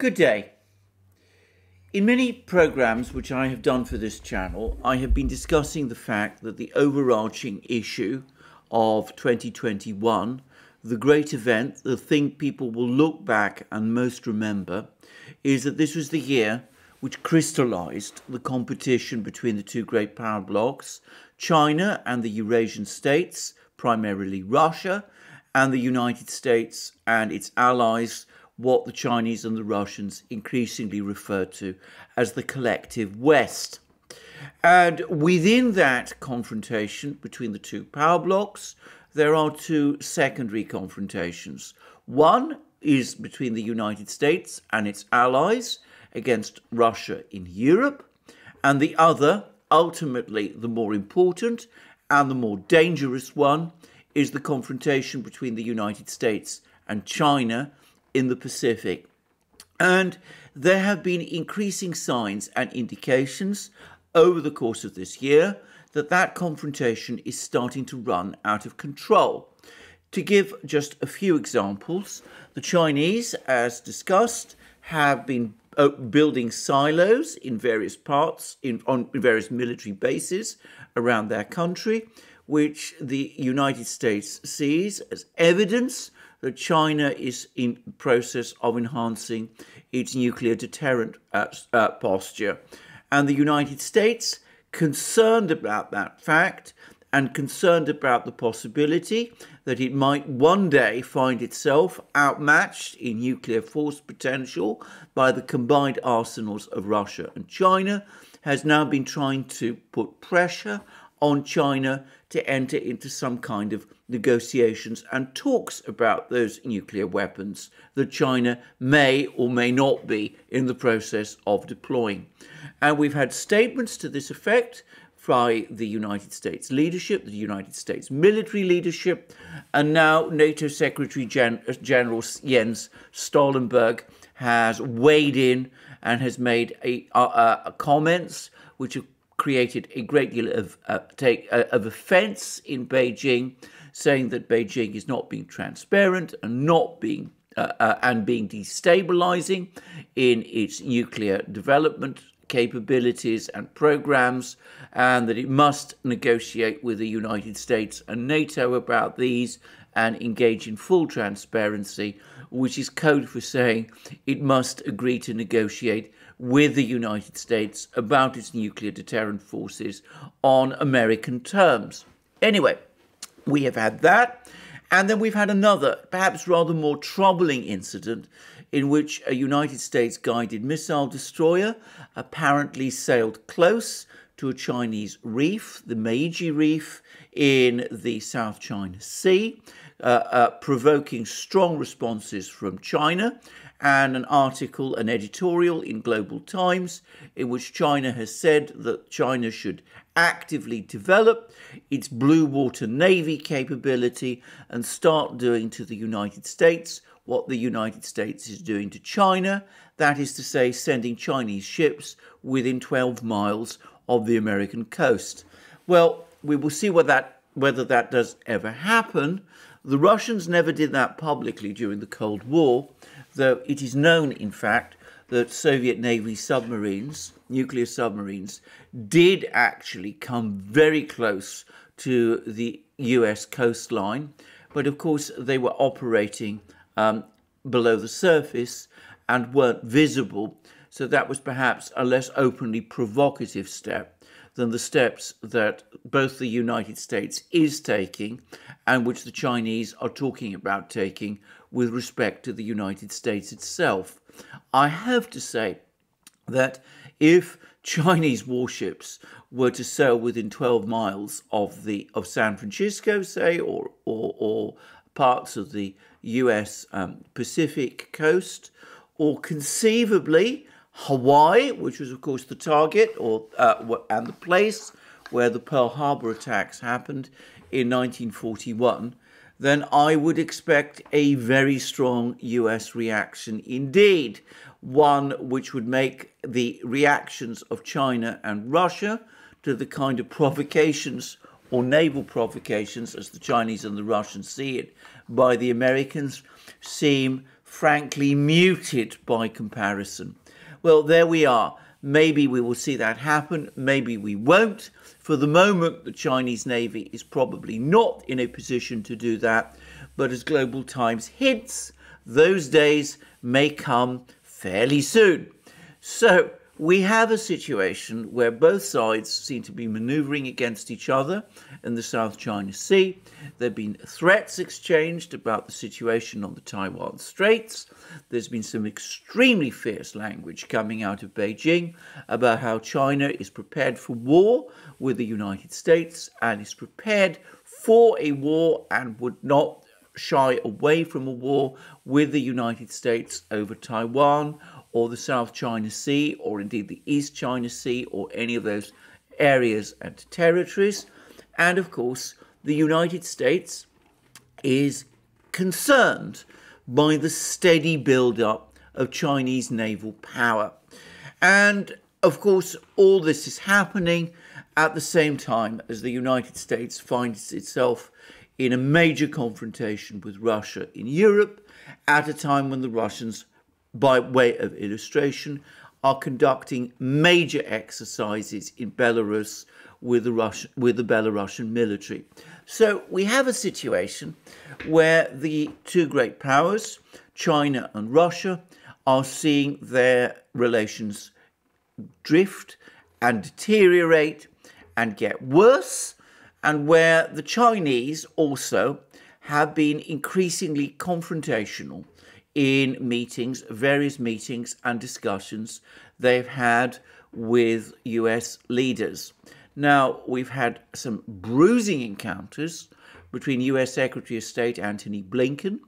Good day. In many programs which I have done for this channel, I have been discussing the fact that the overarching issue of 2021, the great event, the thing people will look back and most remember, is that this was the year which crystallized the competition between the two great power blocs, China and the Eurasian states, primarily Russia, and the United States and its allies, what the Chinese and the Russians increasingly refer to as the collective West. And within that confrontation between the two power blocs, there are two secondary confrontations. One is between the United States and its allies against Russia in Europe, and the other, ultimately the more important and the more dangerous one, is the confrontation between the United States and China in the Pacific. And there have been increasing signs and indications over the course of this year that that confrontation is starting to run out of control. To give just a few examples, the Chinese, as discussed, have been building silos in various parts, on various military bases around their country, which the United States sees as evidence that China is in the process of enhancing its nuclear deterrent posture. And the United States, concerned about that fact and concerned about the possibility that it might one day find itself outmatched in nuclear force potential by the combined arsenals of Russia and China, has now been trying to put pressure on China to enter into some kind of negotiations and talks about those nuclear weapons that China may or may not be in the process of deploying. And we've had statements to this effect by the United States leadership, the United States military leadership, and now NATO Secretary General Jens Stoltenberg has weighed in and has made comments which have created a great deal of offence in Beijing, saying that Beijing is not being transparent and being destabilizing in its nuclear development capabilities and programs, and that it must negotiate with the United States and NATO about these and engage in full transparency, which is code for saying it must agree to negotiate with the United States about its nuclear deterrent forces on American terms. Anyway, we have had that, and then we've had another, perhaps rather more troubling incident in which a United States guided missile destroyer apparently sailed close to a Chinese reef, the Meiji Reef, in the South China Sea, provoking strong responses from China, and an article, an editorial in Global Times, in which China has said that China should actively develop its blue water navy capability and start doing to the United States what the United States is doing to China, that is to say, sending Chinese ships within 12 miles of the American coast. Well, we will see whether that does ever happen. The Russians never did that publicly during the Cold War, though it is known, in fact, that Soviet Navy submarines, nuclear submarines, did actually come very close to the US coastline, but of course they were operating below the surface and weren't visible, so that was perhaps a less openly provocative step than the steps that both the United States is taking and which the Chinese are talking about taking with respect to the United States itself. I have to say that if Chinese warships were to sail within 12 miles of San Francisco, say, or parts of the US Pacific coast, or conceivably Hawaii, which was of course the target and the place where the Pearl Harbor attacks happened in 1941, then I would expect a very strong US reaction indeed, one which would make the reactions of China and Russia to the kind of provocations or naval provocations, as the Chinese and the Russians see it, by the Americans seem frankly muted by comparison. Well, there we are. Maybe we will see that happen, maybe we won't. For the moment, the Chinese Navy is probably not in a position to do that, but as Global Times hints, those days may come fairly soon. So we have a situation where both sides seem to be maneuvering against each other in the South China Sea. There have been threats exchanged about the situation on the Taiwan Straits. There's been some extremely fierce language coming out of Beijing about how China is prepared for war with the United States and is prepared for a war and would not shy away from a war with the United States over Taiwan or the South China Sea, or indeed the East China Sea, or any of those areas and territories. And of course, the United States is concerned by the steady build-up of Chinese naval power. And of course, all this is happening at the same time as the United States finds itself in a major confrontation with Russia in Europe, at a time when the Russians, by way of illustration, are conducting major exercises in Belarus with the Belarusian military. So we have a situation where the two great powers, China and Russia, are seeing their relations drift and deteriorate and get worse, and where the Chinese also have been increasingly confrontational in meetings, various meetings and discussions they've had with US leaders. Now, we've had some bruising encounters between US Secretary of State Antony Blinken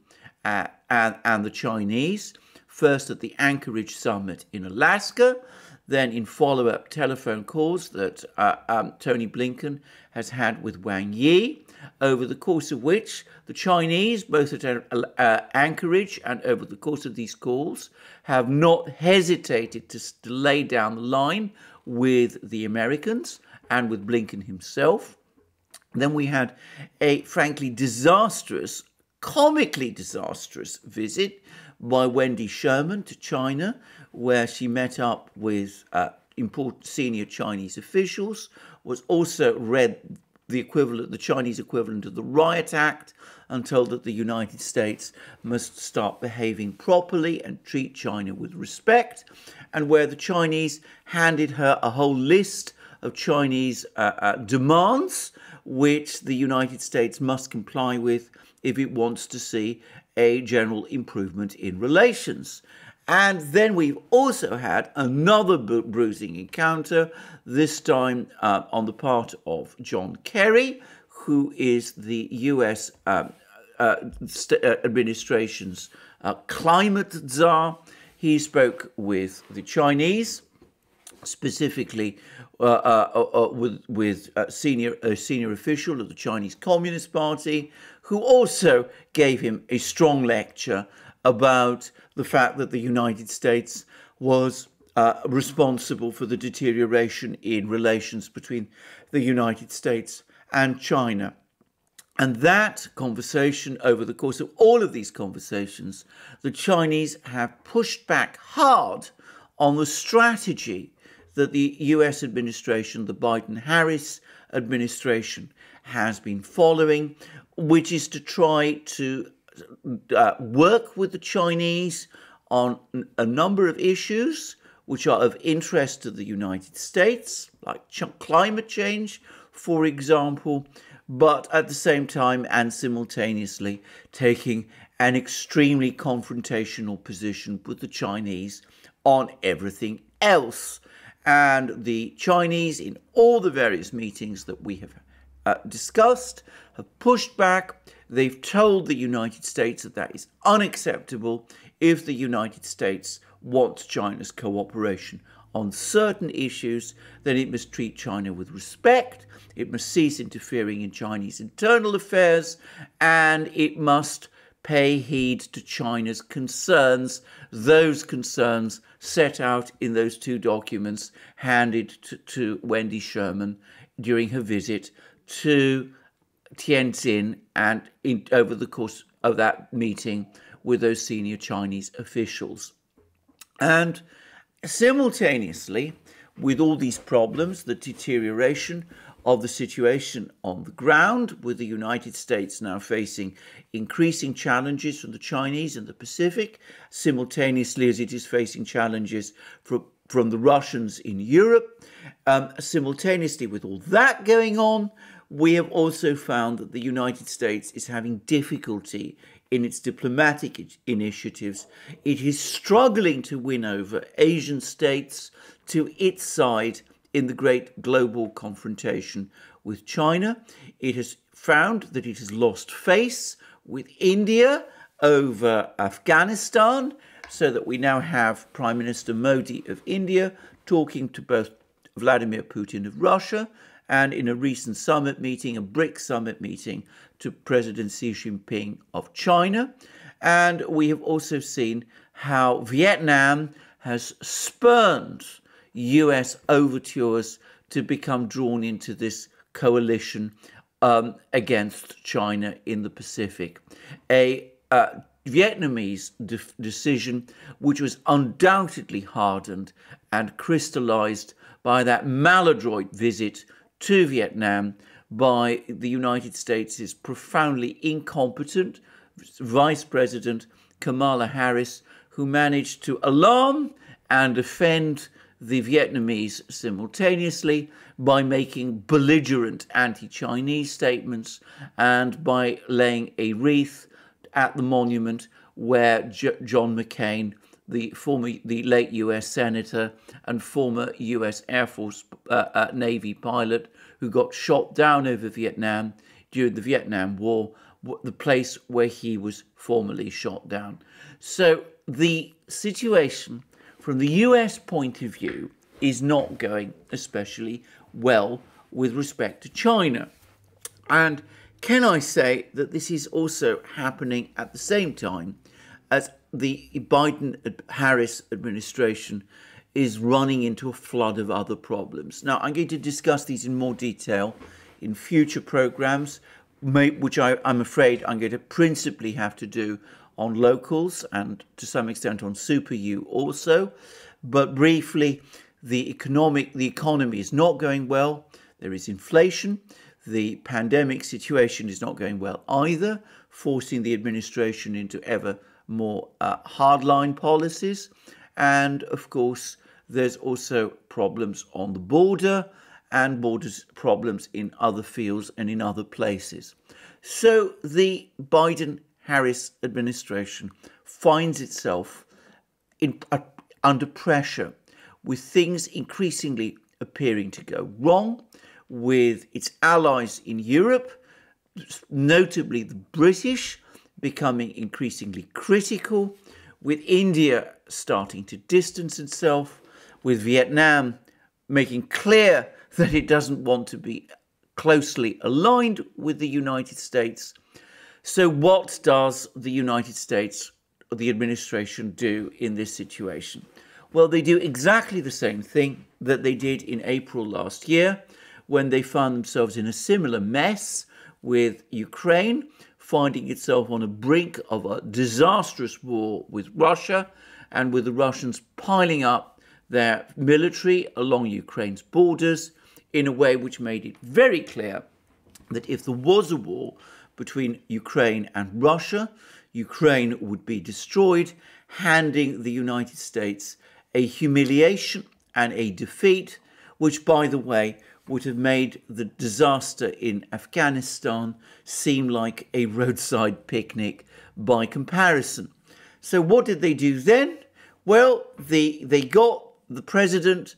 and the Chinese, first at the Anchorage summit in Alaska, then in follow-up telephone calls that Tony Blinken has had with Wang Yi, over the course of which the Chinese, both at Anchorage and over the course of these calls, have not hesitated to lay down the line with the Americans and with Blinken himself. Then we had a frankly disastrous, comically disastrous visit by Wendy Sherman to China, where she met up with important senior Chinese officials, was also read the Chinese equivalent of the Riot Act, and told that the United States must start behaving properly and treat China with respect, and where the Chinese handed her a whole list of Chinese demands, which the United States must comply with if it wants to see a general improvement in relations. And then we've also had another bruising encounter, this time on the part of John Kerry, who is the US administration's climate czar. He spoke with the Chinese, specifically with a senior official of the Chinese Communist Party, who also gave him a strong lecture about the fact that the United States was responsible for the deterioration in relations between the United States and China. And that conversation, over the course of all of these conversations, the Chinese have pushed back hard on the strategy that the US administration, the Biden-Harris administration, has been following, which is to try to work with the Chinese on a number of issues which are of interest to the United States, like climate change, for example, but at the same time and simultaneously taking an extremely confrontational position with the Chinese on everything else. And the Chinese, in all the various meetings that we have discussed, have pushed back. They've told the United States that that is unacceptable if the United States wants China's cooperation on certain issues. Then it must treat China with respect, it must cease interfering in Chinese internal affairs, and it must pay heed to China's concerns, those concerns set out in those two documents handed to Wendy Sherman during her visit to Tianjin, and over the course of that meeting with those senior Chinese officials. And simultaneously, with all these problems, the deterioration of the situation on the ground, with the United States now facing increasing challenges from the Chinese in the Pacific, simultaneously as it is facing challenges from the Russians in Europe. Simultaneously with all that going on, we have also found that the United States is having difficulty in its diplomatic initiatives. It is struggling to win over Asian states to its side in the great global confrontation with China. It has found that it has lost face with India over Afghanistan, so that we now have Prime Minister Modi of India talking to both Vladimir Putin of Russia and in a recent summit meeting, a BRICS summit meeting, to President Xi Jinping of China. And we have also seen how Vietnam has spurned US overtures to become drawn into this coalition against China in the Pacific. A Vietnamese decision which was undoubtedly hardened and crystallized by that maladroit visit to Vietnam by the United States' profoundly incompetent Vice President Kamala Harris, who managed to alarm and offend the Vietnamese simultaneously by making belligerent anti-Chinese statements and by laying a wreath at the monument where John McCain, the late US Senator and former US Air Force Navy pilot who got shot down over Vietnam during the Vietnam War, the place where he was formerly shot down. So the situation from the US point of view is not going especially well with respect to China. And can I say that this is also happening at the same time as the Biden-Harris administration is running into a flood of other problems. Now, I'm going to discuss these in more detail in future programs, which I'm afraid I'm going to principally have to do on locals and to some extent on Super U also. But briefly, the economy is not going well. There is inflation. The pandemic situation is not going well either, forcing the administration into ever more hardline policies. And of course, there's also problems on the border and borders problems in other fields and in other places. So the Biden-Harris administration finds itself under pressure, with things increasingly appearing to go wrong, with its allies in Europe, notably the British, becoming increasingly critical, with India starting to distance itself, with Vietnam making clear that it doesn't want to be closely aligned with the United States. So what does the United States, or the administration, do in this situation? Well, they do exactly the same thing that they did in April last year, when they found themselves in a similar mess with Ukraine, finding itself on the brink of a disastrous war with Russia, and with the Russians piling up their military along Ukraine's borders in a way which made it very clear that if there was a war between Ukraine and Russia, Ukraine would be destroyed, handing the United States a humiliation and a defeat, which, by the way, would have made the disaster in Afghanistan seem like a roadside picnic by comparison. So what did they do then? Well, they got the president,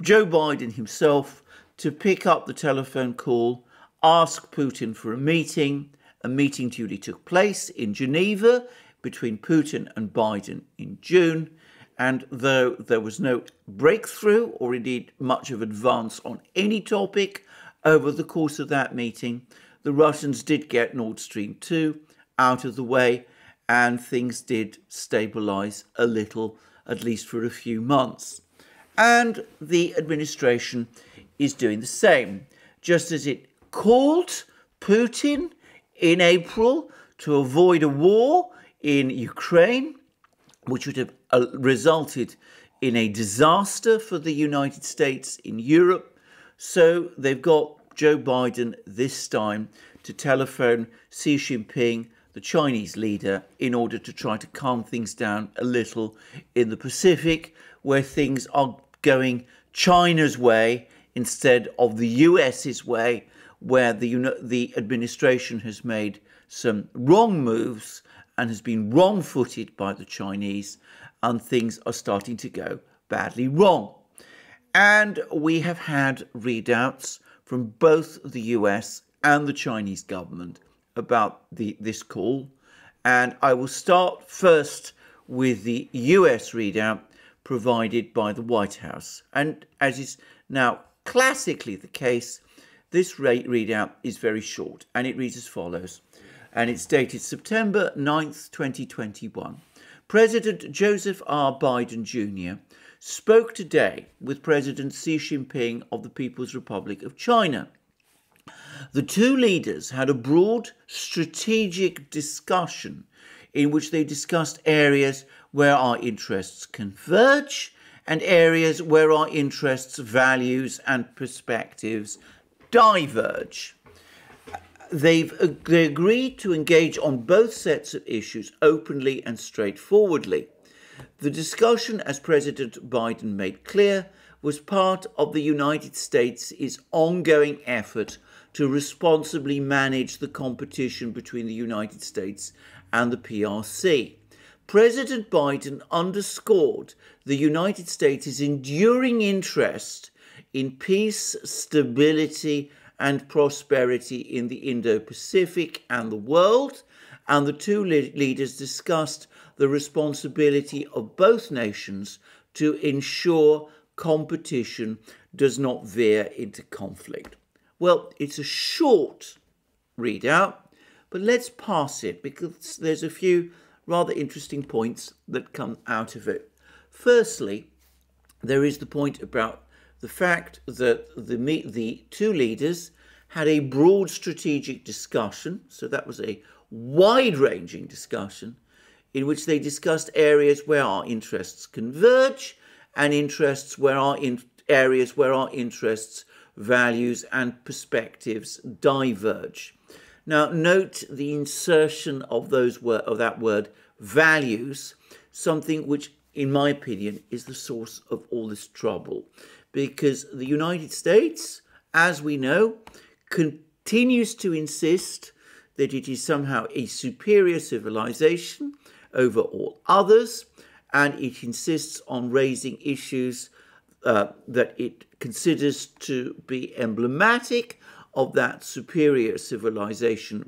Joe Biden himself, to pick up the telephone call, ask Putin for a meeting. A meeting duly took place in Geneva between Putin and Biden in June. And though there was no breakthrough or indeed much of advance on any topic over the course of that meeting, the Russians did get Nord Stream 2 out of the way, and things did stabilize a little, at least for a few months. And the administration is doing the same. Just as it called Putin in April to avoid a war in Ukraine, which would have resulted in a disaster for the United States in Europe. So they've got Joe Biden this time to telephone Xi Jinping, the Chinese leader, in order to try to calm things down a little in the Pacific, where things are going China's way instead of the US's way, where the administration has made some wrong moves and has been wrong-footed by the Chinese, and things are starting to go badly wrong. And we have had readouts from both the US and the Chinese government about this call. And I will start first with the US readout provided by the White House. And as is now classically the case, this readout is very short, and it reads as follows. And it's dated September 9th, 2021. President Joseph R. Biden Jr. spoke today with President Xi Jinping of the People's Republic of China. The two leaders had a broad strategic discussion in which they discussed areas where our interests converge and areas where our interests, values and perspectives diverge. They agreed to engage on both sets of issues openly and straightforwardly. The discussion, as President Biden made clear, was part of the United States' ongoing effort to responsibly manage the competition between the United States and the PRC. President Biden underscored the United States' enduring interest in peace, stability, and prosperity in the Indo-Pacific and the world, and the two leaders discussed the responsibility of both nations to ensure competition does not veer into conflict. Well, it's a short readout, but let's pass it because there's a few rather interesting points that come out of it. Firstly, there is the point about the fact that the two leaders had a broad strategic discussion, so that was a wide-ranging discussion, in which they discussed areas where our interests converge and areas where our interests, values and perspectives diverge. Now, note the insertion of that word values, something which, in my opinion, is the source of all this trouble, because the United States, as we know, continues to insist that it is somehow a superior civilization over all others, and it insists on raising issues that it considers to be emblematic of that superior civilization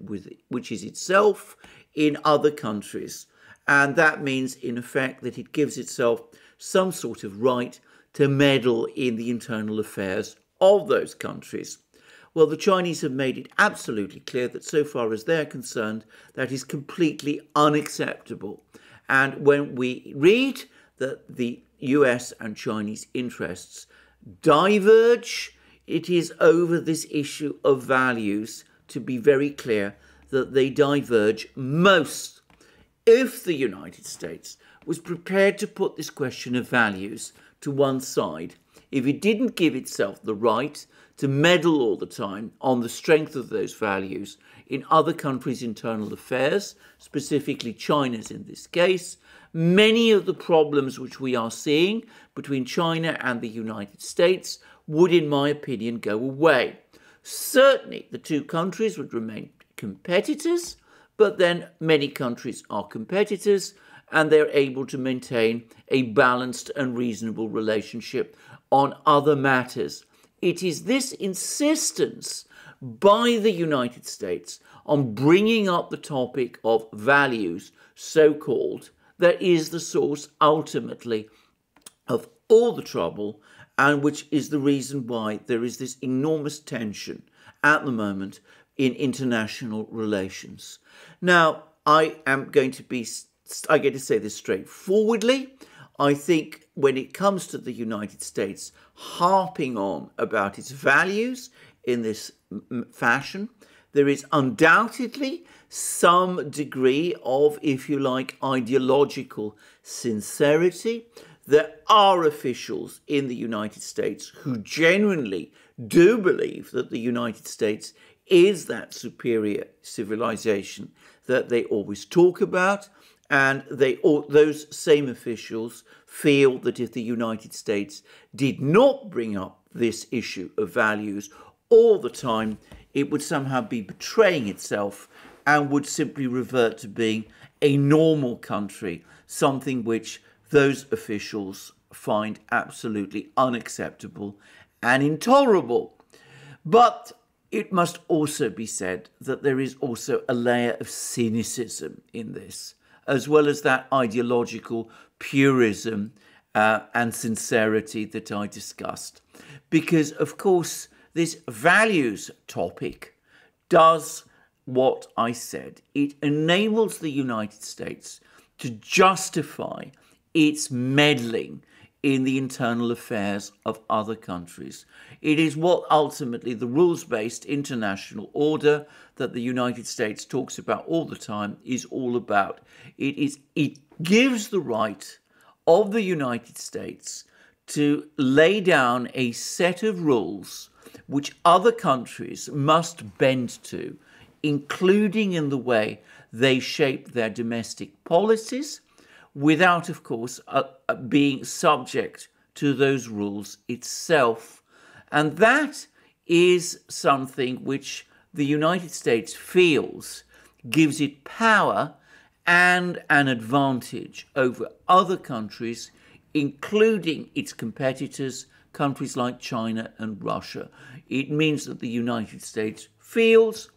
which is itself in other countries. And that means, in effect, that it gives itself some sort of right to meddle in the internal affairs of those countries. Well, the Chinese have made it absolutely clear that so far as they're concerned, that is completely unacceptable. And when we read that the US and Chinese interests diverge, it is over this issue of values, to be very clear, that they diverge most. If the United States was prepared to put this question of values to one side, if it didn't give itself the right to meddle all the time on the strength of those values in other countries' internal affairs, specifically China's in this case, many of the problems which we are seeing between China and the United States would, in my opinion, go away. Certainly, the two countries would remain competitors, but then many countries are competitors and they're able to maintain a balanced and reasonable relationship on other matters. It is this insistence by the United States on bringing up the topic of values, so-called, that is the source ultimately of all the trouble, and which is the reason why there is this enormous tension at the moment in international relations. Now, I get to say this straightforwardly. I think when it comes to the United States harping on about its values in this fashion, There is undoubtedly some degree of, if you like, ideological sincerity. There are officials in the United States who genuinely do believe that the United States is that superior civilization that they always talk about, and those same officials feel that if the United States did not bring up this issue of values all the time, it would somehow be betraying itself and would simply revert to being a normal country, something which those officials find absolutely unacceptable and intolerable. But it must also be said that there is also a layer of cynicism in this, as well as that ideological purism and sincerity that I discussed. Because, of course, this values topic does what I said. It enables the United States to justify its meddling in the internal affairs of other countries. It is what ultimately the rules-based international order that the United States talks about all the time is all about. It gives the right of the United States to lay down a set of rules which other countries must bend to, including in the way they shape their domestic policies, without, of course, being subject to those rules itself. And that is something which the United States feels gives it power and an advantage over other countries, including its competitors, countries like China and Russia. It means that the United States feels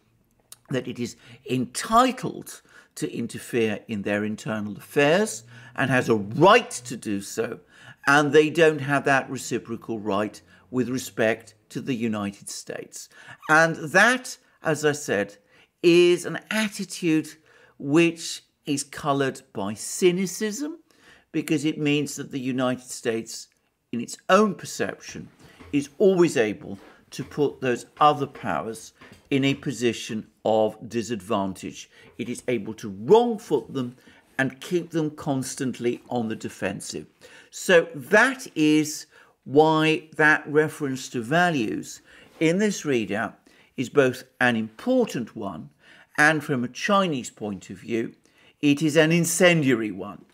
that it is entitled to interfere in their internal affairs and has a right to do so, and they don't have that reciprocal right with respect to the United States. And that, as I said, is an attitude which is coloured by cynicism, because it means that the United States, in its own perception, is always able to put those other powers in a position of disadvantage. It is able to wrong-foot them and keep them constantly on the defensive. So that is why that reference to values in this readout is both an important one, and from a Chinese point of view, it is an incendiary one.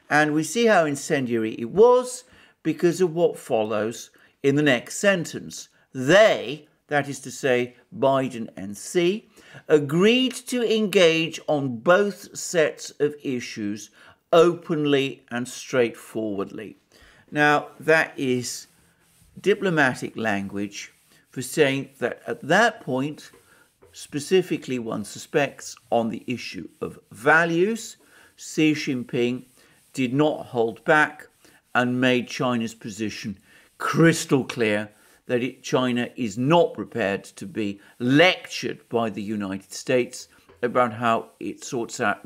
And we see how incendiary it was because of what follows in the next sentence. They, that is to say Biden and Xi, agreed to engage on both sets of issues openly and straightforwardly. Now, that is diplomatic language for saying that at that point, specifically one suspects on the issue of values, Xi Jinping did not hold back and made China's position crystal clear that China is not prepared to be lectured by the United States about how it sorts out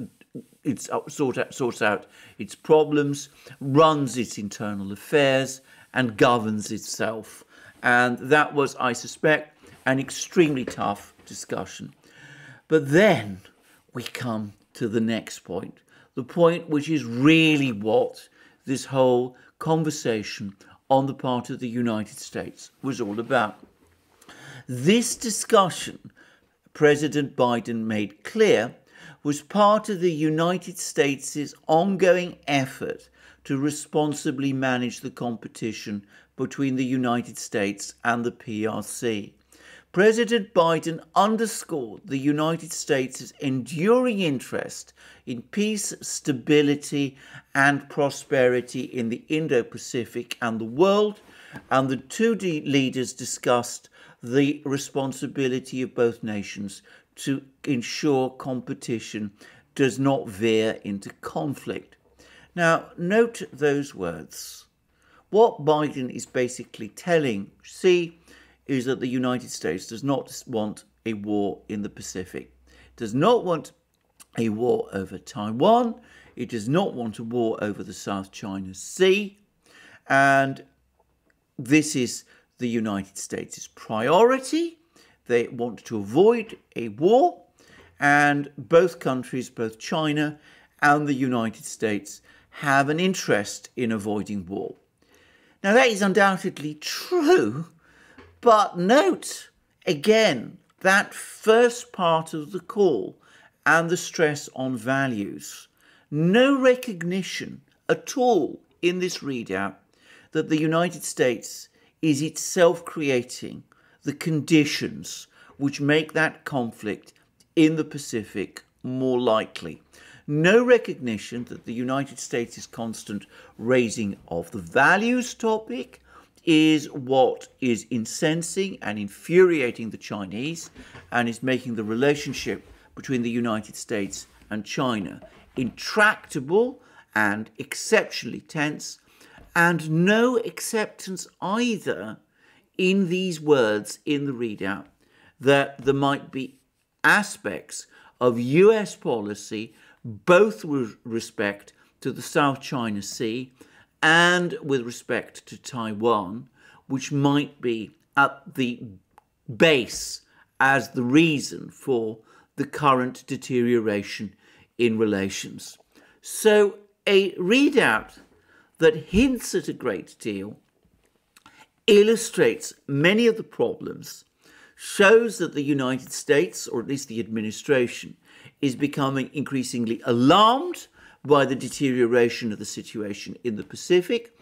its problems, runs its internal affairs, and governs itself. And that was, I suspect, an extremely tough discussion. But then we come to the next point, the point which is really what this whole conversation on the part of the United States was all about. This discussion, President Biden made clear, was part of the United States' ongoing effort to responsibly manage the competition between the United States and the PRC. President Biden underscored the United States' enduring interest in peace, stability, and prosperity in the Indo-Pacific and the world, and the two leaders discussed the responsibility of both nations to ensure competition does not veer into conflict. Now, note those words. What Biden is basically telling Xi is that the United States does not want a war in the Pacific, does not want a war over Taiwan, it does not want a war over the South China Sea, and this is the United States' priority, They want to avoid a war, and both countries, both China and the United States, have an interest in avoiding war. Now, that is undoubtedly true, but note again that first part of the call and the stress on values. No recognition at all in this readout that the United States is itself creating the conditions which make that conflict in the Pacific more likely. No recognition that the United States' constant raising of the values topic is what is incensing and infuriating the Chinese and is making the relationship between the United States and China intractable and exceptionally tense, and no acceptance either in these words in the readout that there might be aspects of US policy, both with respect to the South China Sea and with respect to Taiwan, which might be at the base as the reason for the current deterioration in relations. So a readout that hints at a great deal, illustrates many of the problems, shows that the United States, or at least the administration, is becoming increasingly alarmed by the deterioration of the situation in the Pacific,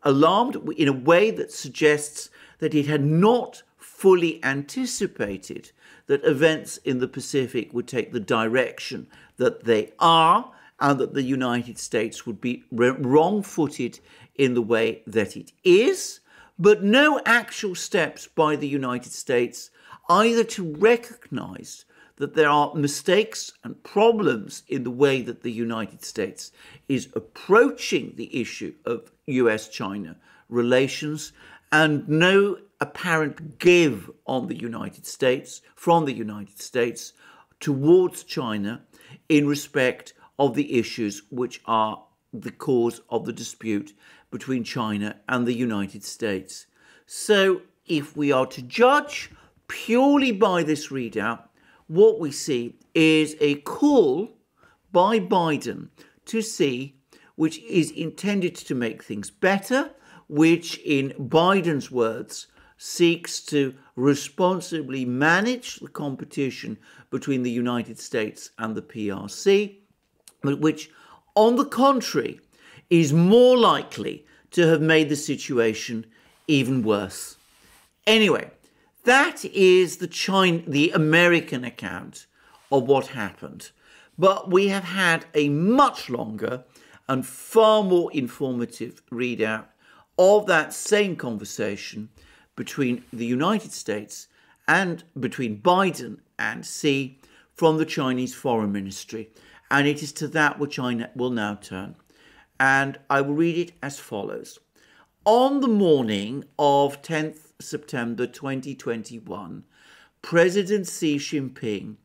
alarmed in a way that suggests that it had not fully anticipated that events in the Pacific would take the direction that they are, and that the United States would be wrong-footed in the way that it is, but no actual steps by the United States either to recognize that there are mistakes and problems in the way that the United States is approaching the issue of US-China relations, and no apparent give on the United States, from the United States towards China in respect of the issues which are the cause of the dispute between China and the United States. So if we are to judge purely by this readout, what we see is a call by Biden to see, which is intended to make things better, which in Biden's words seeks to responsibly manage the competition between the United States and the PRC, but which, on the contrary, is more likely to have made the situation even worse. Anyway, that is the American account of what happened. But we have had a much longer and far more informative readout of that same conversation between the United States and between Biden and Xi from the Chinese Foreign Ministry. And it is to that which I will now turn. And I will read it as follows. On the morning of 10th September 2021, President Xi Jinping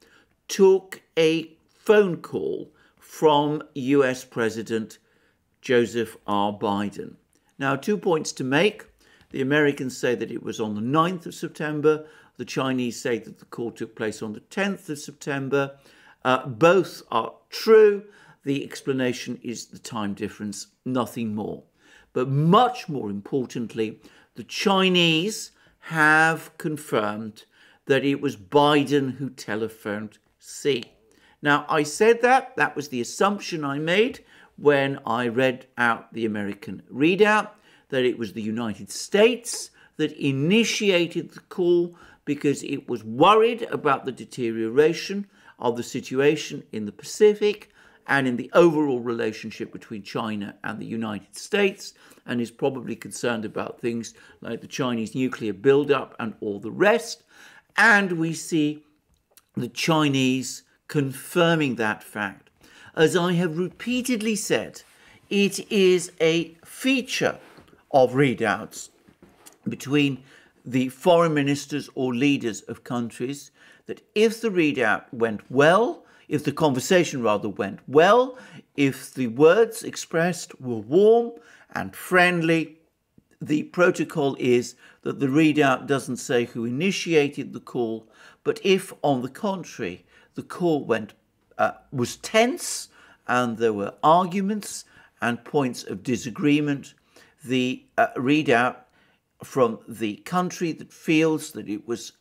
took a phone call from US President Joseph R. Biden. Now, 2 points to make. The Americans say that it was on the 9th of September. The Chinese say that the call took place on the 10th of September. Both are true. The explanation is the time difference, nothing more. But much more importantly, the Chinese have confirmed that it was Biden who telephoned Xi. Now, I said that was the assumption I made when I read out the American readout, that it was the United States that initiated the call because it was worried about the deterioration of the situation in the Pacific and in the overall relationship between China and the United States, and is probably concerned about things like the Chinese nuclear buildup and all the rest. And we see the Chinese confirming that fact. As I have repeatedly said, it is a feature of readouts between the foreign ministers or leaders of countries that if the readout went well, if the conversation rather went well, if the words expressed were warm and friendly the protocol is that the readout doesn't say who initiated the call, but if, on the contrary, the call was tense and there were arguments and points of disagreement, the readout from the country that feels that it was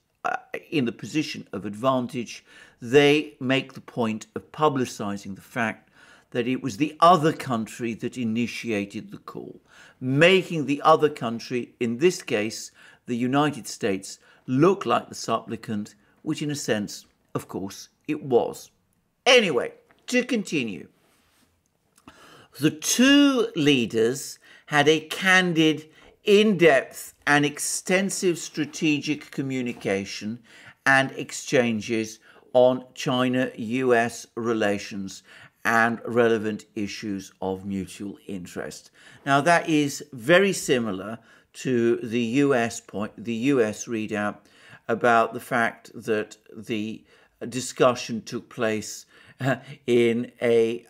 in the position of advantage, they make the point of publicizing the fact that it was the other country that initiated the call, making the other country, in this case, the United States, look like the supplicant, which in a sense, of course, it was. Anyway, to continue. The two leaders had a candid, in-depth and extensive strategic communication and exchanges on China-US relations and relevant issues of mutual interest. Now, that is very similar to the US readout about the fact that the discussion took place in a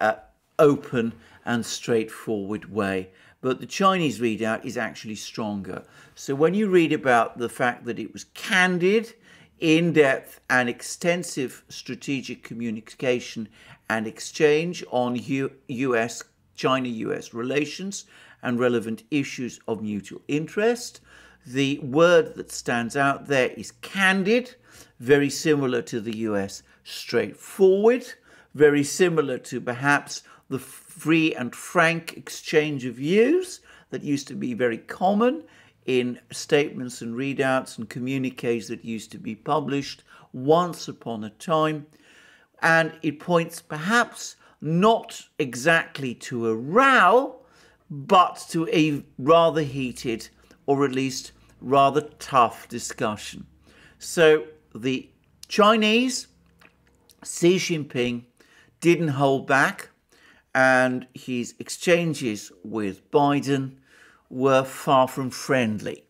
open and straightforward way. But the Chinese readout is actually stronger. So when you read about the fact that it was candid, in-depth and extensive strategic communication and exchange on China-US relations and relevant issues of mutual interest, the word that stands out there is candid, very similar to the US straightforward, very similar to perhaps the free and frank exchange of views that used to be very common in statements and readouts and communiques that used to be published once upon a time. And it points perhaps not exactly to a row, but to a rather heated or at least rather tough discussion. So the Chinese, Xi Jinping, didn't hold back, and his exchanges with Biden were far from friendly.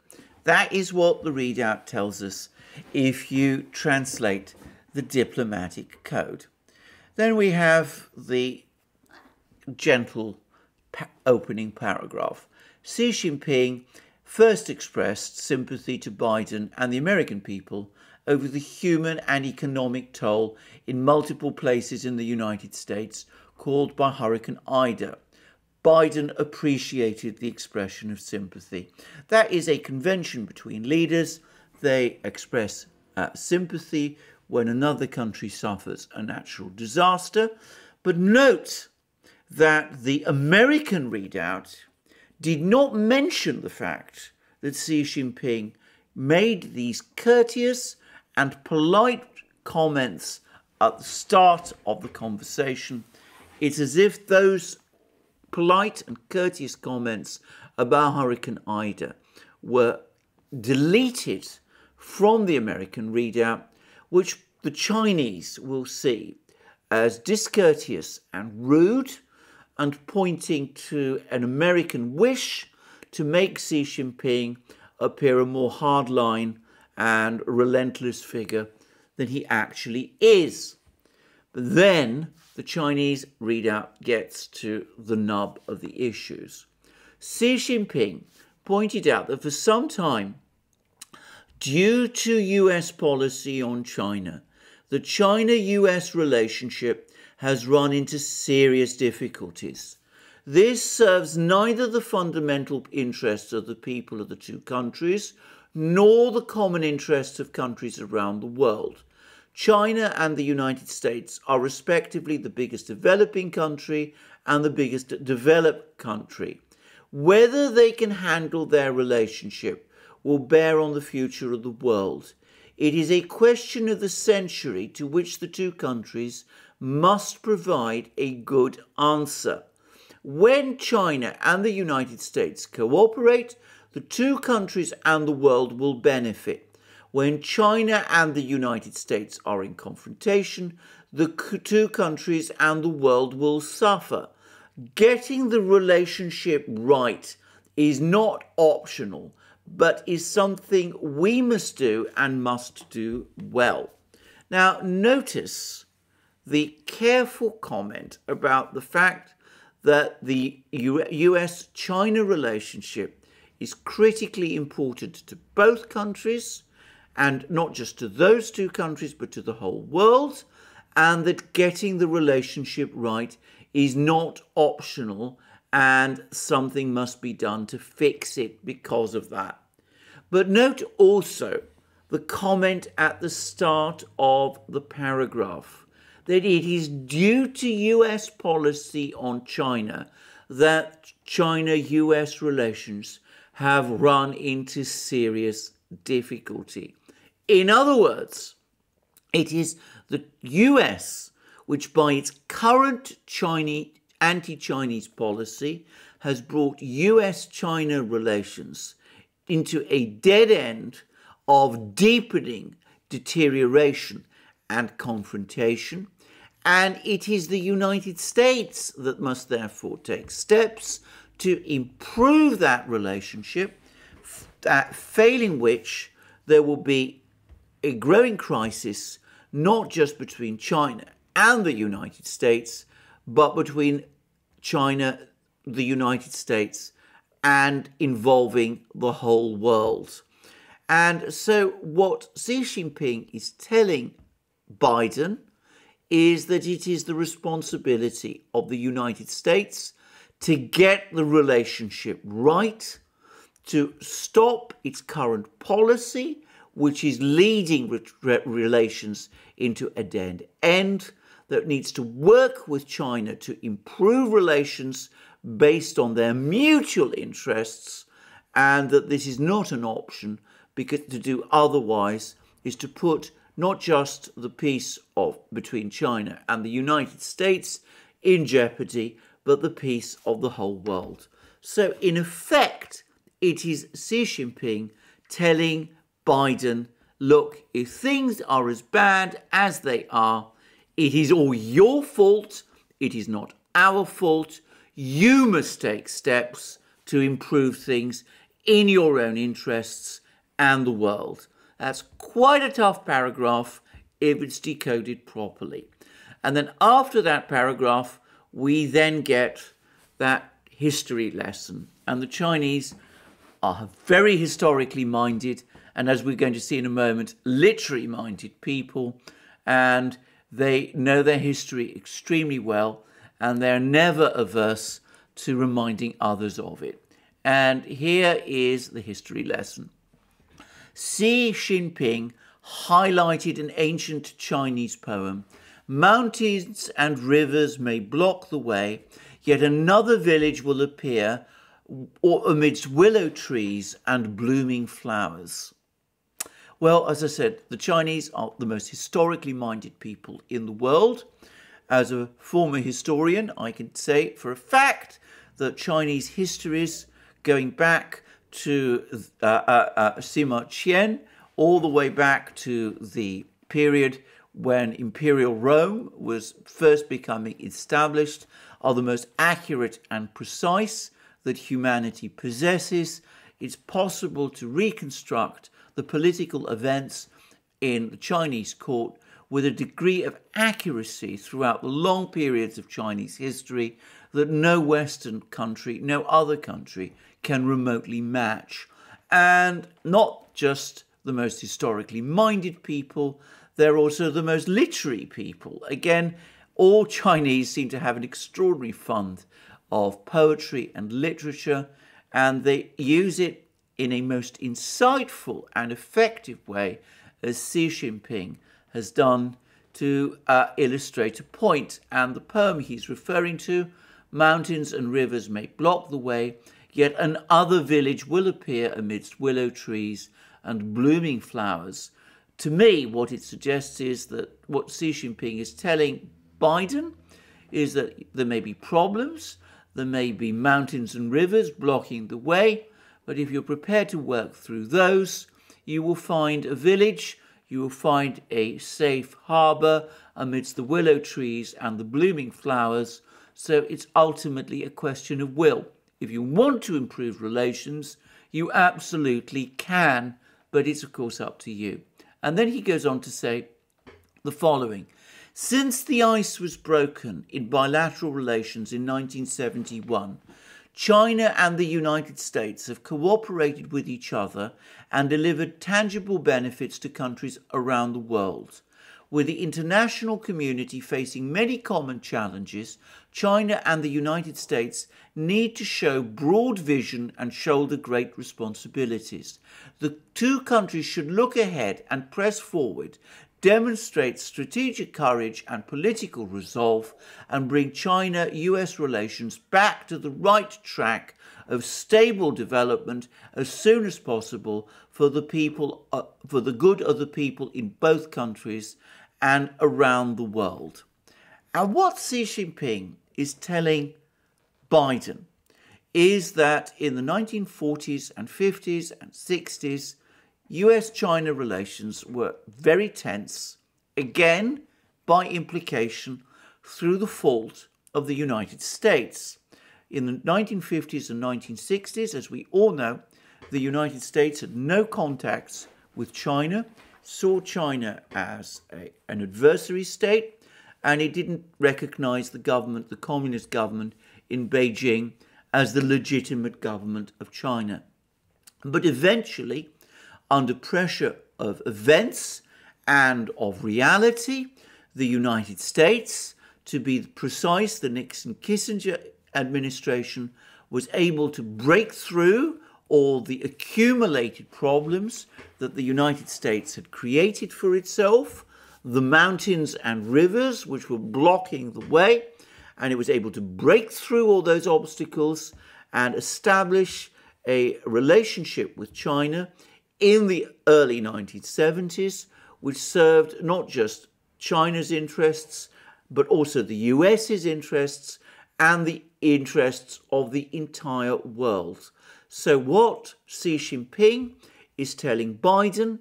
That is what the readout tells us if you translate the diplomatic code. Then we have the gentle opening paragraph. Xi Jinping first expressed sympathy to Biden and the American people over the human and economic toll in multiple places in the United States caused by Hurricane Ida. Biden appreciated the expression of sympathy. That is a convention between leaders. They express sympathy when another country suffers a natural disaster. But note that the American readout did not mention the fact that Xi Jinping made these courteous and polite comments at the start of the conversation. It's as if those polite and courteous comments about Hurricane Ida were deleted from the American readout, which the Chinese will see as discourteous and rude and pointing to an American wish to make Xi Jinping appear a more hardline and relentless figure than he actually is. But then the Chinese readout gets to the nub of the issues. Xi Jinping pointed out that for some time, due to US policy on China, the China-US relationship has run into serious difficulties. This serves neither the fundamental interests of the people of the two countries nor the common interests of countries around the world. China and the United States are respectively the biggest developing country and the biggest developed country. Whether they can handle their relationship will bear on the future of the world. It is a question of the century to which the two countries must provide a good answer. When China and the United States cooperate, the two countries and the world will benefit. When China and the United States are in confrontation, the two countries and the world will suffer. Getting the relationship right is not optional, but is something we must do and must do well. Now, notice the careful comment about the fact that the US-China relationship is critically important to both countries, and not just to those two countries, but to the whole world, and that getting the relationship right is not optional and something must be done to fix it because of that. But note also the comment at the start of the paragraph that it is due to US policy on China that China-US relations have run into serious difficulty. In other words, it is the US which, by its current anti-Chinese policy, has brought US-China relations into a dead end of deepening deterioration and confrontation, and it is the United States that must therefore take steps to improve that relationship, failing which there will be a growing crisis not just between China and the United States, but between China, the United States, and involving the whole world. And so what Xi Jinping is telling Biden is that it is the responsibility of the United States to get the relationship right, to stop its current policy, which is leading relations into a dead end, that needs to work with China to improve relations based on their mutual interests, and that this is not an option, because to do otherwise is to put not just the peace between China and the United States in jeopardy, but the peace of the whole world. So in effect, it is Xi Jinping telling Biden, look, if things are as bad as they are, it is all your fault, it is not our fault. You must take steps to improve things in your own interests and the world. That's quite a tough paragraph if it's decoded properly. And then after that paragraph, we then get that history lesson. And the Chinese are very historically minded, and as we're going to see in a moment, literally minded people, and they know their history extremely well, and they're never averse to reminding others of it. And here is the history lesson. Xi Jinping highlighted an ancient Chinese poem. Mountains and rivers may block the way, yet another village will appear amidst willow trees and blooming flowers. Well, as I said, the Chinese are the most historically minded people in the world. As a former historian, I can say for a fact that Chinese histories going back to Sima Qian, all the way back to the period when Imperial Rome was first becoming established, are the most accurate and precise that humanity possesses. It's possible to reconstruct the political events in the Chinese court with a degree of accuracy throughout the long periods of Chinese history that no Western country, no other country can remotely match. And not just the most historically minded people, they're also the most literary people. Again, all Chinese seem to have an extraordinary fund of poetry and literature, and they use it in a most insightful and effective way, as Xi Jinping has done, to illustrate a point. And the poem he's referring to, mountains and rivers may block the way, yet another village will appear amidst willow trees and blooming flowers. To me, what it suggests is that what Xi Jinping is telling Biden is that there may be problems, there may be mountains and rivers blocking the way, but if you're prepared to work through those, you will find a village, you will find a safe harbour amidst the willow trees and the blooming flowers. So it's ultimately a question of will. If you want to improve relations, you absolutely can, but it's of course up to you. And then he goes on to say the following. Since the ice was broken in bilateral relations in 1971, China and the United States have cooperated with each other and delivered tangible benefits to countries around the world. With the international community facing many common challenges, China and the United States need to show broad vision and shoulder great responsibilities. The two countries should look ahead and press forward, demonstrate strategic courage and political resolve, and bring China-US relations back to the right track of stable development as soon as possible for the good of the people in both countries and around the world. And what Xi Jinping is telling Biden is that in the 1940s and 50s and 60s, US-China relations were very tense, again, by implication, through the fault of the United States. In the 1950s and 1960s, as we all know, the United States had no contacts with China, saw China as an adversary state, and it didn't recognize the government, the communist government in Beijing, as the legitimate government of China. But eventually, under pressure of events and of reality, the United States, to be precise, the Nixon-Kissinger administration, was able to break through all the accumulated problems that the United States had created for itself, the mountains and rivers which were blocking the way, and it was able to break through all those obstacles and establish a relationship with China in the early 1970s, which served not just China's interests, but also the US's interests and the interests of the entire world. So what Xi Jinping is telling Biden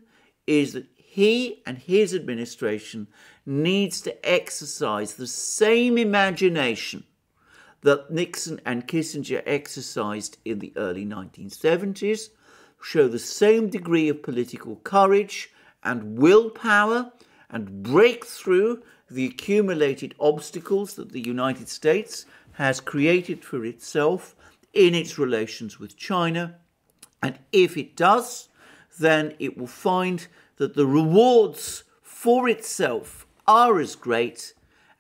is that he and his administration needs to exercise the same imagination that Nixon and Kissinger exercised in the early 1970s, show the same degree of political courage and willpower, and break through the accumulated obstacles that the United States has created for itself in its relations with China. And if it does, then it will find that the rewards for itself are as great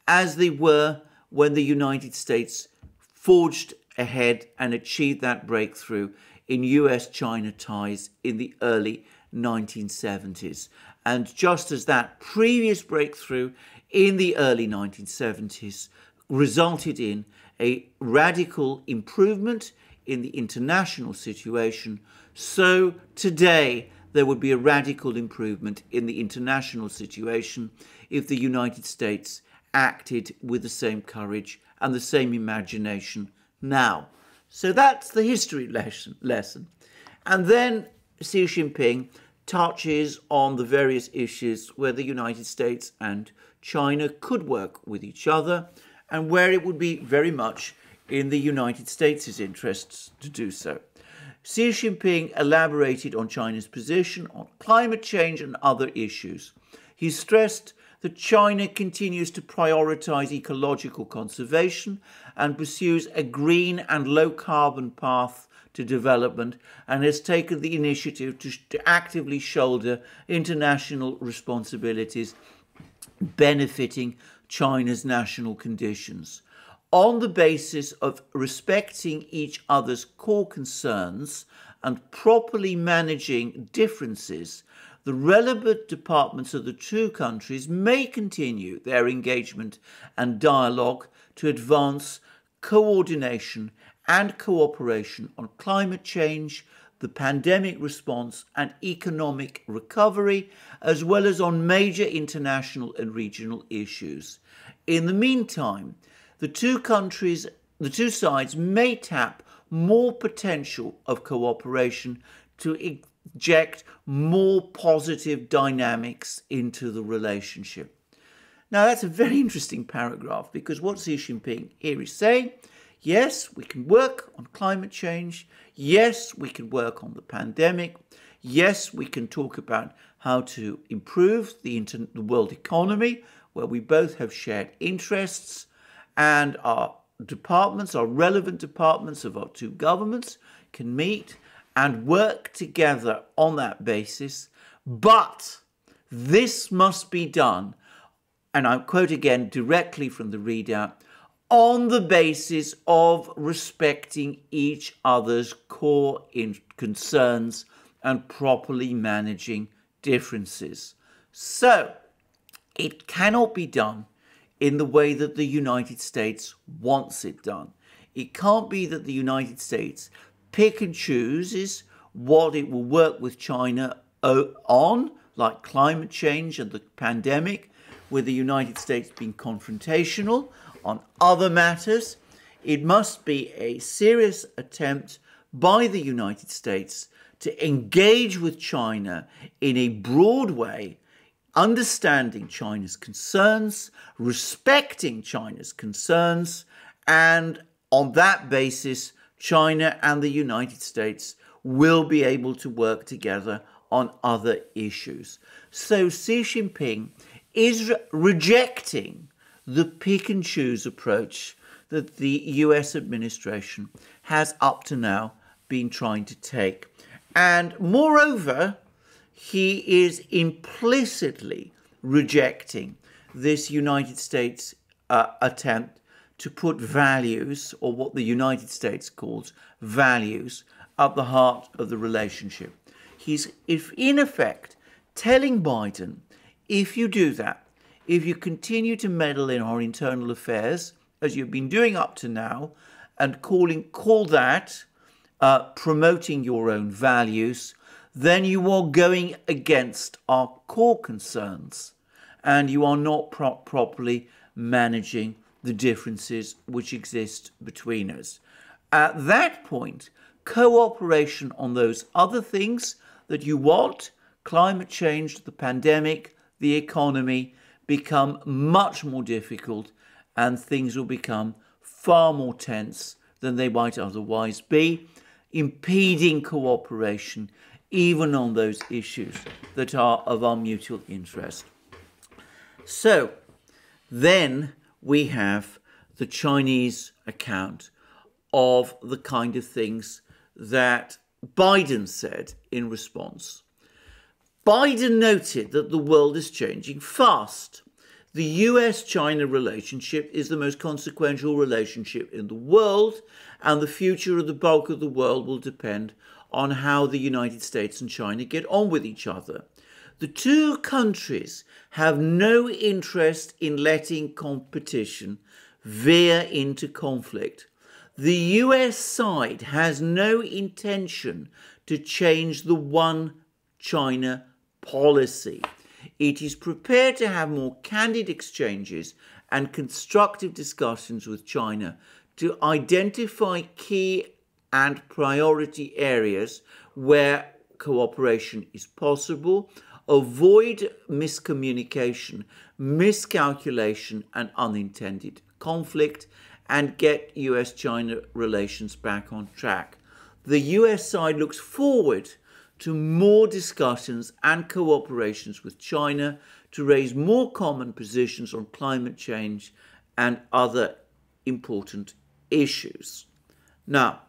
as they were when the United States forged ahead and achieved that breakthrough in US-China ties in the early 1970s. And just as that previous breakthrough in the early 1970s resulted in a radical improvement in the international situation, so today there would be a radical improvement in the international situation if the United States acted with the same courage and the same imagination now. So that's the history lesson. And then Xi Jinping touches on the various issues where the United States and China could work with each other and where it would be very much in the United States' interests to do so. Xi Jinping elaborated on China's position on climate change and other issues. He stressed that China continues to prioritize ecological conservation and pursues a green and low-carbon path to development and has taken the initiative to actively shoulder international responsibilities benefiting China's national conditions. On the basis of respecting each other's core concerns and properly managing differences, the relevant departments of the two countries may continue their engagement and dialogue to advance coordination and cooperation on climate change, the pandemic response and economic recovery, as well as on major international and regional issues. In the meantime, the two sides may tap more potential of cooperation to inject more positive dynamics into the relationship. Now, that's a very interesting paragraph because what Xi Jinping here is saying, yes, we can work on climate change. Yes, we can work on the pandemic. Yes, we can talk about how to improve the world economy, where we both have shared interests and are departments, our relevant departments of our two governments can meet and work together on that basis. But this must be done, and I quote again directly from the readout, on the basis of respecting each other's core concerns and properly managing differences. So it cannot be done in the way that the United States wants it done. It can't be that the United States pick and chooses what it will work with China on, like climate change and the pandemic, with the United States being confrontational on other matters. It must be a serious attempt by the United States to engage with China in a broad way, understanding China's concerns, respecting China's concerns, and on that basis, China and the United States will be able to work together on other issues. So Xi Jinping is rejecting the pick and choose approach that the US administration has up to now been trying to take. And moreover, he is implicitly rejecting this United States attempt to put values, or what the United States calls values, at the heart of the relationship. He's, in effect, telling Biden, if you do that, if you continue to meddle in our internal affairs, as you've been doing up to now, and call that promoting your own values, then you are going against our core concerns, and you are not properly managing the differences which exist between us. At that point, cooperation on those other things that you want, climate change, the pandemic, the economy, become much more difficult, and things will become far more tense than they might otherwise be, impeding cooperation even on those issues that are of our mutual interest. So then we have the Chinese account of the kind of things that Biden said in response. Biden noted that the world is changing fast. The US-China relationship is the most consequential relationship in the world, and the future of the bulk of the world will depend on how the United States and China get on with each other. The two countries have no interest in letting competition veer into conflict. The US side has no intention to change the one China policy. It is prepared to have more candid exchanges and constructive discussions with China to identify key and priority areas where cooperation is possible, avoid miscommunication, miscalculation, and unintended conflict, and get US-China relations back on track. The US side looks forward to more discussions and cooperations with China to raise more common positions on climate change and other important issues. Now,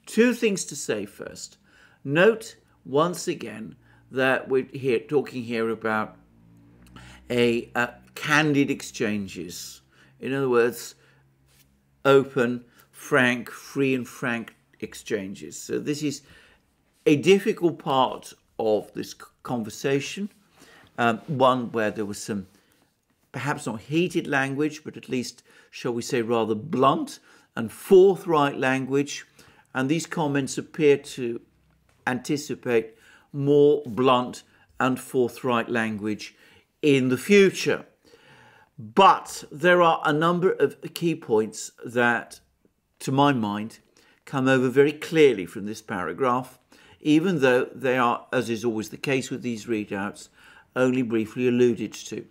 two things to say first. Note once again that we're talking here about candid exchanges. In other words, open, frank, free and frank exchanges. So this is a difficult part of this conversation, one where there was some perhaps not heated language, but at least, shall we say, rather blunt and forthright language. And these comments appear to anticipate more blunt and forthright language in the future. But there are a number of key points that, to my mind, come over very clearly from this paragraph, even though they are, as is always the case with these readouts, only briefly alluded to.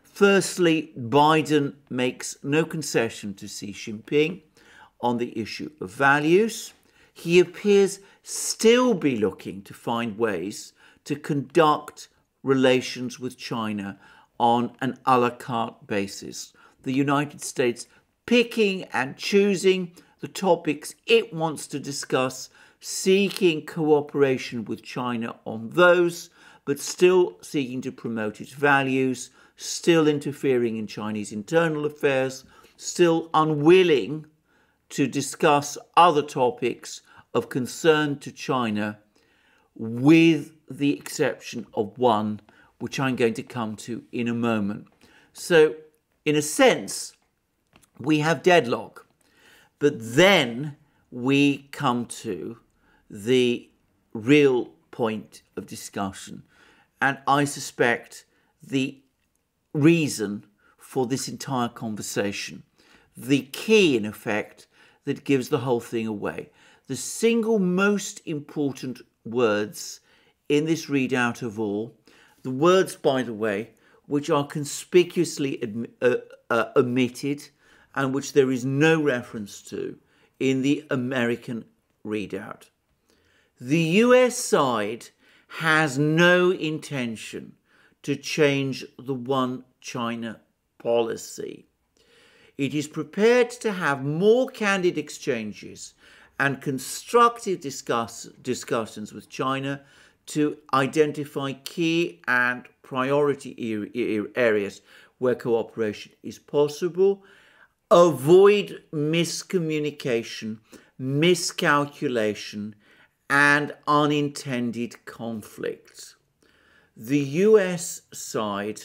Firstly, Biden makes no concession to Xi Jinping on the issue of values. He appears still be looking to find ways to conduct relations with China on an a la carte basis. The United States picking and choosing the topics it wants to discuss, seeking cooperation with China on those, but still seeking to promote its values, still interfering in Chinese internal affairs, still unwilling to discuss other topics of concern to China, with the exception of one, which I'm going to come to in a moment. So, in a sense, we have deadlock. But then we come to the real point of discussion. And I suspect the reason for this entire conversation, the key, in effect, that gives the whole thing away. The single most important words in this readout of all, the words, by the way, which are conspicuously omitted and which there is no reference to in the American readout. The US side has no intention to change the one China policy. It is prepared to have more candid exchanges and constructive discussions with China to identify key and priority areas where cooperation is possible, avoid miscommunication, miscalculation, and unintended conflicts. The US side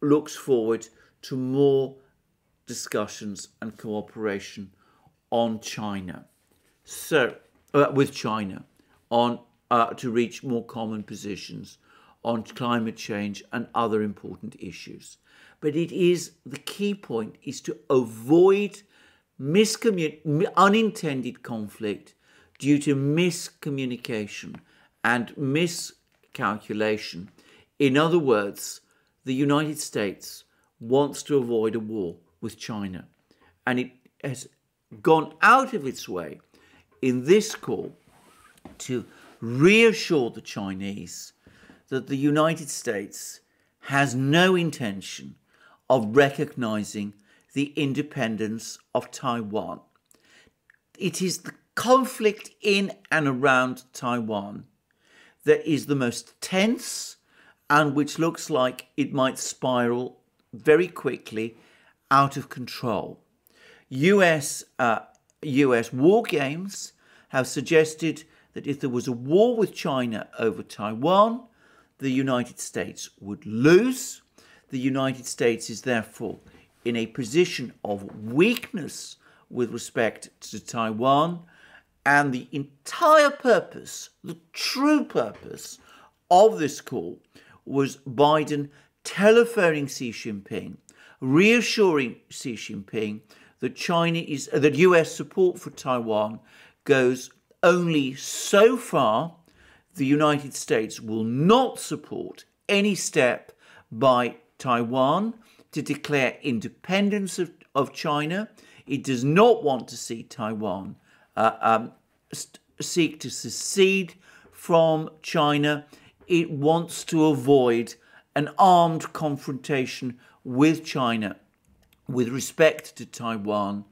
looks forward to more discussions and cooperation on China. So, with China, on to reach more common positions on climate change and other important issues. But it is, the key point is to avoid unintended conflict due to miscommunication and miscalculation. In other words, the United States wants to avoid a war with China, and it has gone out of its way in this call to reassure the Chinese that the United States has no intention of recognizing the independence of Taiwan. It is the conflict in and around Taiwan that is the most tense and which looks like it might spiral very quickly out of control. US war games have suggested that if there was a war with China over Taiwan, the United States would lose. The United States is therefore in a position of weakness with respect to Taiwan, and the entire purpose, the true purpose of this call was Biden telephoning Xi Jinping, reassuring Xi Jinping that that US support for Taiwan goes only so far. The United States will not support any step by Taiwan to declare independence of China. It does not want to see Taiwan seek to secede from China. It wants to avoid an armed confrontation with China with respect to Taiwan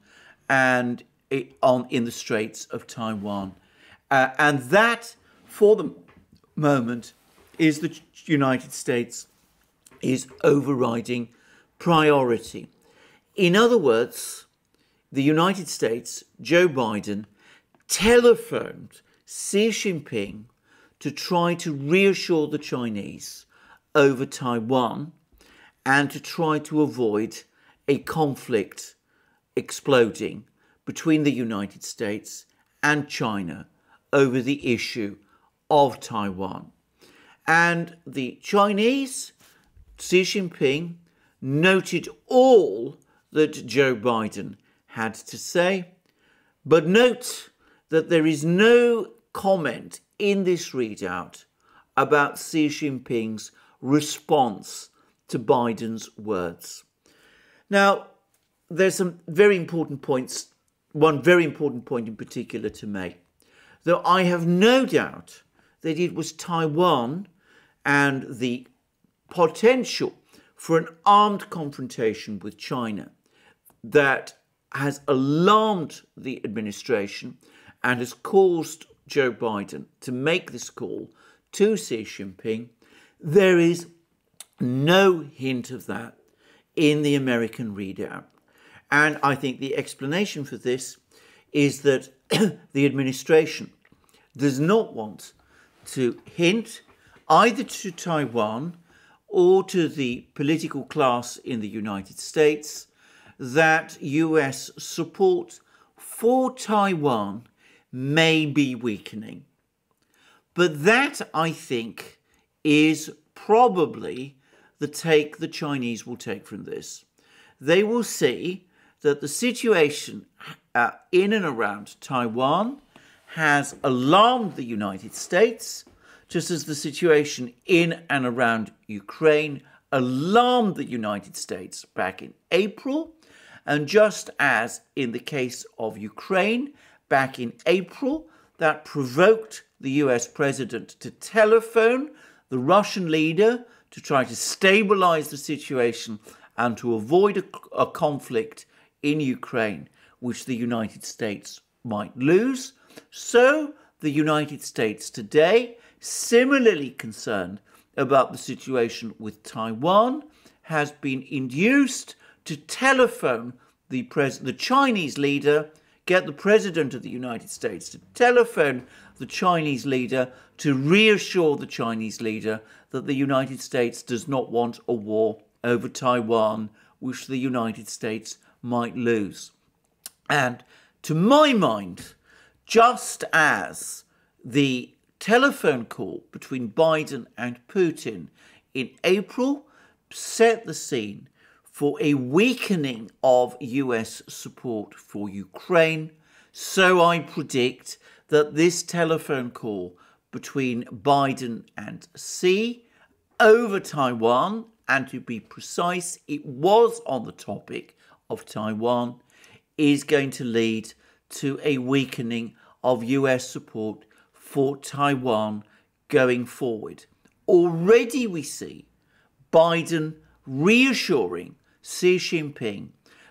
and in the Straits of Taiwan. And that, for the moment, is the United States is overriding priority. In other words, the United States, Joe Biden, telephoned Xi Jinping to try to reassure the Chinese over Taiwan and to try to avoid a conflict exploding between the United States and China over the issue of Taiwan. And the Chinese, Xi Jinping, noted all that Joe Biden had to say, but note that there is no comment in this readout about Xi Jinping's response to Biden's words. Now, there's some very important points, one very important point in particular to make, though I have no doubt that it was Taiwan and the potential for an armed confrontation with China that has alarmed the administration and has caused Joe Biden to make this call to Xi Jinping, there is no hint of that in the American readout. And I think the explanation for this is that the administration does not want to hint either to Taiwan or to the political class in the United States that US support for Taiwan may be weakening. But that, I think, is probably the take the Chinese will take from this. They will see that the situation in and around Taiwan has alarmed the United States, just as the situation in and around Ukraine alarmed the United States back in April, and just as in the case of Ukraine back in April, that provoked the US president to telephone the Russian leader to try to stabilize the situation and to avoid a conflict in Ukraine, which the United States might lose. So the United States today, similarly concerned about the situation with Taiwan, has been induced to telephone the Chinese leader, get the President of the United States to telephone the Chinese leader to reassure the Chinese leader that the United States does not want a war over Taiwan, which the United States might lose. And to my mind, just as the telephone call between Biden and Putin in April set the scene for a weakening of US support for Ukraine, so I predict that this telephone call between Biden and Xi over Taiwan, and to be precise, it was on the topic of Taiwan, is going to lead to a weakening of US support for Taiwan going forward. Already we see Biden reassuring Xi Jinping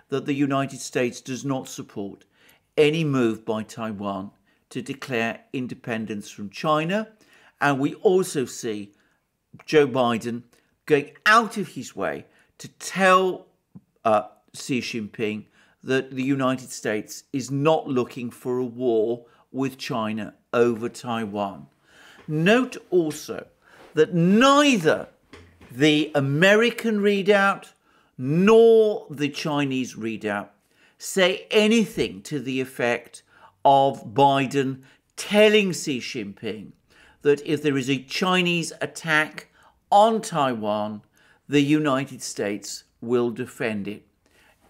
that the United States does not support any move by Taiwan to declare independence from China. And we also see Joe Biden going out of his way to tell Xi Jinping that the United States is not looking for a war with China over Taiwan. Note also that neither the American readout nor the Chinese readout say anything to the effect of Biden telling Xi Jinping that if there is a Chinese attack on Taiwan, the United States will defend it.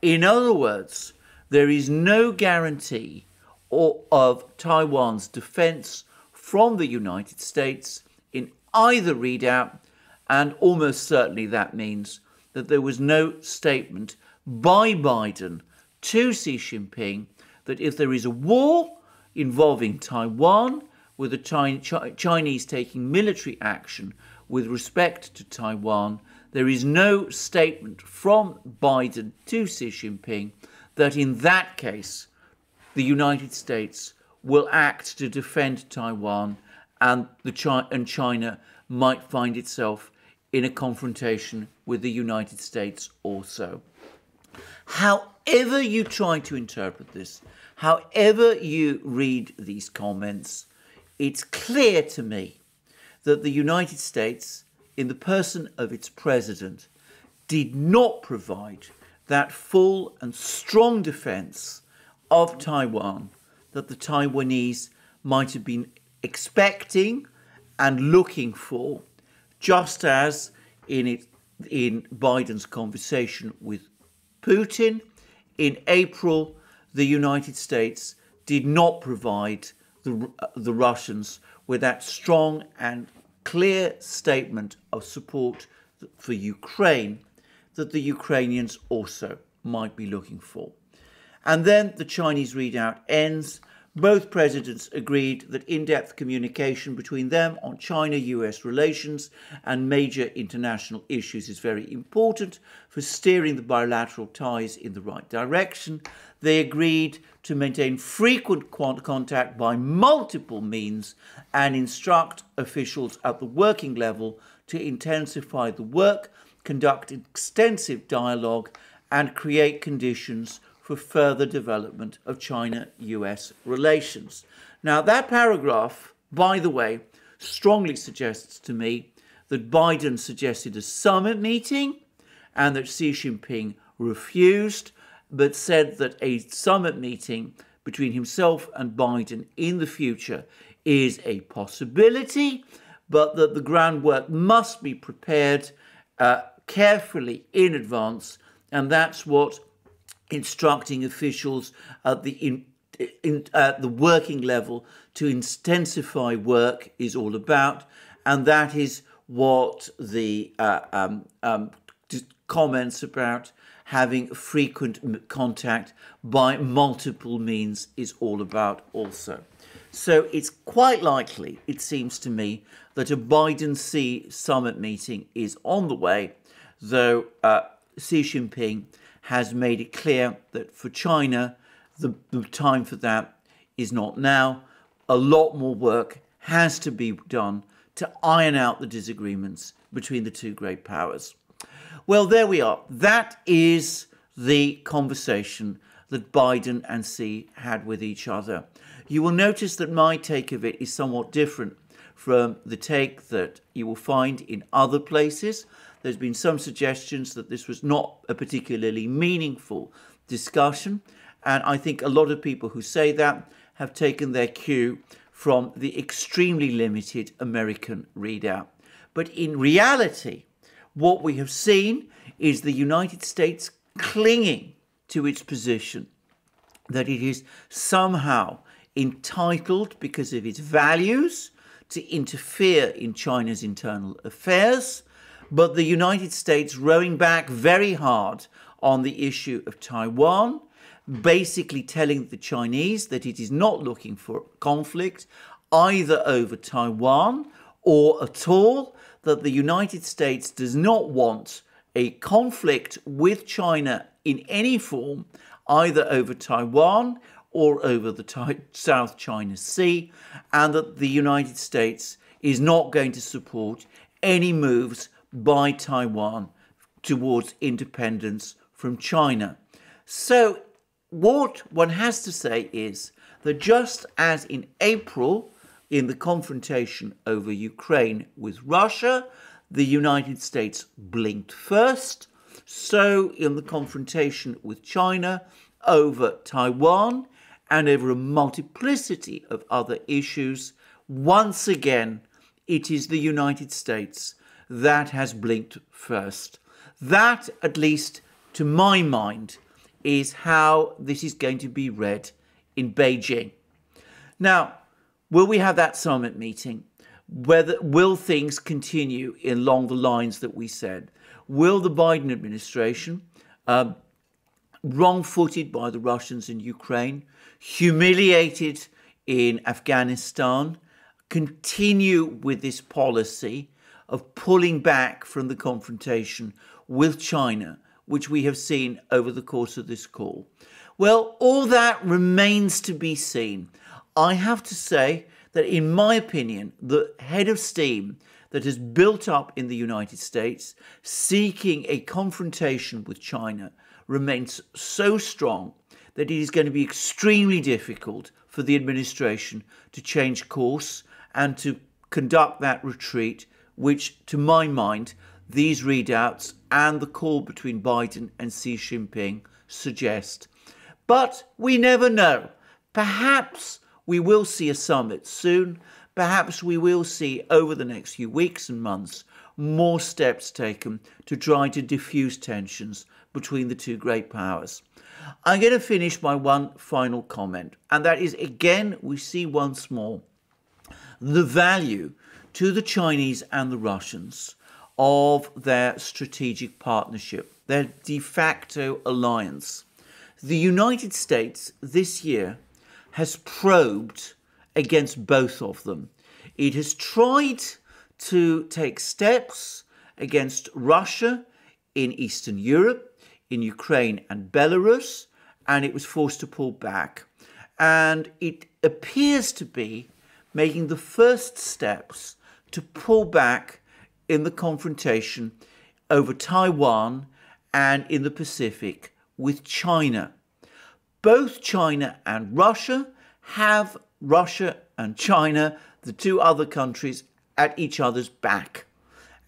In other words, there is no guarantee of Taiwan's defense from the United States in either readout, and almost certainly that means that there was no statement by Biden to Xi Jinping that if there is a war involving Taiwan, with the Chinese taking military action with respect to Taiwan, there is no statement from Biden to Xi Jinping that in that case the United States will act to defend Taiwan, and China might find itself in a confrontation with the United States also. However you try to interpret this, however you read these comments, it's clear to me that the United States, in the person of its president, did not provide that full and strong defense of Taiwan that the Taiwanese might have been expecting and looking for, just as in Biden's conversation with Putin in April, the United States did not provide the Russians with that strong and clear statement of support for Ukraine that the Ukrainians also might be looking for. And then the Chinese readout ends Both presidents agreed that in-depth communication between them on China-US relations and major international issues is very important for steering the bilateral ties in the right direction. They agreed to maintain frequent contact by multiple means and instruct officials at the working level to intensify the work, conduct extensive dialogue, and create conditions for further development of China-US relations. Now, that paragraph, by the way, strongly suggests to me that Biden suggested a summit meeting and that Xi Jinping refused, but said that a summit meeting between himself and Biden in the future is a possibility, but that the groundwork must be prepared carefully in advance, and that's what instructing officials at the working level to intensify work is all about, and that is what the comments about having frequent contact by multiple means is all about also. So it's quite likely, it seems to me, that a Biden-Xi summit meeting is on the way, though Xi Jinping has made it clear that for China, the time for that is not now. A lot more work has to be done to iron out the disagreements between the two great powers. Well, there we are. That is the conversation that Biden and Xi had with each other. You will notice that my take of it is somewhat different from the take that you will find in other places. There's been some suggestions that this was not a particularly meaningful discussion, and I think a lot of people who say that have taken their cue from the extremely limited American readout. But in reality, what we have seen is the United States clinging to its position that it is somehow entitled, because of its values, to interfere in China's internal affairs, but the United States rowing back very hard on the issue of Taiwan, basically telling the Chinese that it is not looking for conflict either over Taiwan or at all, that the United States does not want a conflict with China in any form, either over Taiwan or over the South China Sea, and that the United States is not going to support any moves by Taiwan towards independence from China. So what one has to say is that just as in April, in the confrontation over Ukraine with Russia, the United States blinked first, so in the confrontation with China over Taiwan and over a multiplicity of other issues, once again, it is the United States that has blinked first. That, at least to my mind, is how this is going to be read in Beijing. Now, will we have that summit meeting? Will things continue along the lines that we said? Will the Biden administration, wrong-footed by the Russians in Ukraine, humiliated in Afghanistan, continue with this policy of pulling back from the confrontation with China, which we have seen over the course of this call? Well, all that remains to be seen. I have to say that, in my opinion, the head of steam that has built up in the United States seeking a confrontation with China remains so strong that it is going to be extremely difficult for the administration to change course and to conduct that retreat, which, to my mind, these readouts and the call between Biden and Xi Jinping suggest. But we never know. Perhaps we will see a summit soon. Perhaps we will see over the next few weeks and months more steps taken to try to diffuse tensions between the two great powers. I'm going to finish by one final comment, and that is, again, we see once more the value to the Chinese and the Russians of their strategic partnership, their de facto alliance. The United States this year has probed against both of them. It has tried to take steps against Russia in Eastern Europe, in Ukraine and Belarus, and it was forced to pull back. And it appears to be making the first steps to pull back in the confrontation over Taiwan and in the Pacific with China. Both China and Russia have Russia and China, the two other countries, at each other's back.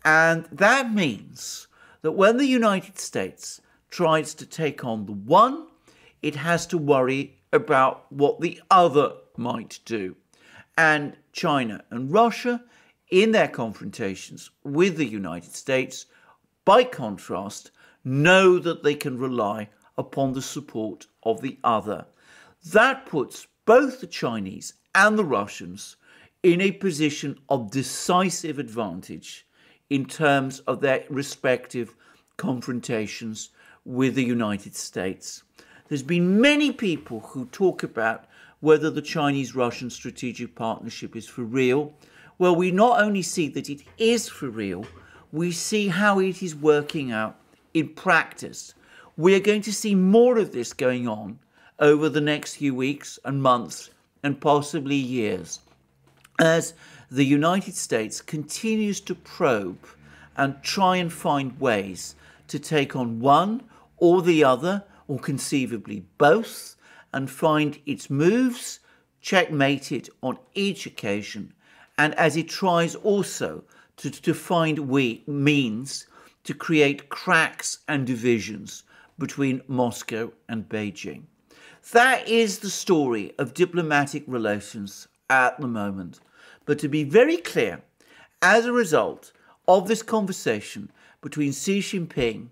And that means that when the United States tries to take on the one, it has to worry about what the other might do. And China and Russia, in their confrontations with the United States, by contrast, know that they can rely upon the support of the other. That puts both the Chinese and the Russians in a position of decisive advantage in terms of their respective confrontations with the United States. There's been many people who talk about whether the Chinese-Russian strategic partnership is for real. Well, we not only see that it is for real, we see how it is working out in practice. We are going to see more of this going on over the next few weeks and months and possibly years, as the United States continues to probe and try and find ways to take on one or the other, or conceivably both, and find its moves, checkmate it on each occasion, and as it tries also to find means to create cracks and divisions between Moscow and Beijing. That is the story of diplomatic relations at the moment. But to be very clear, as a result of this conversation between Xi Jinping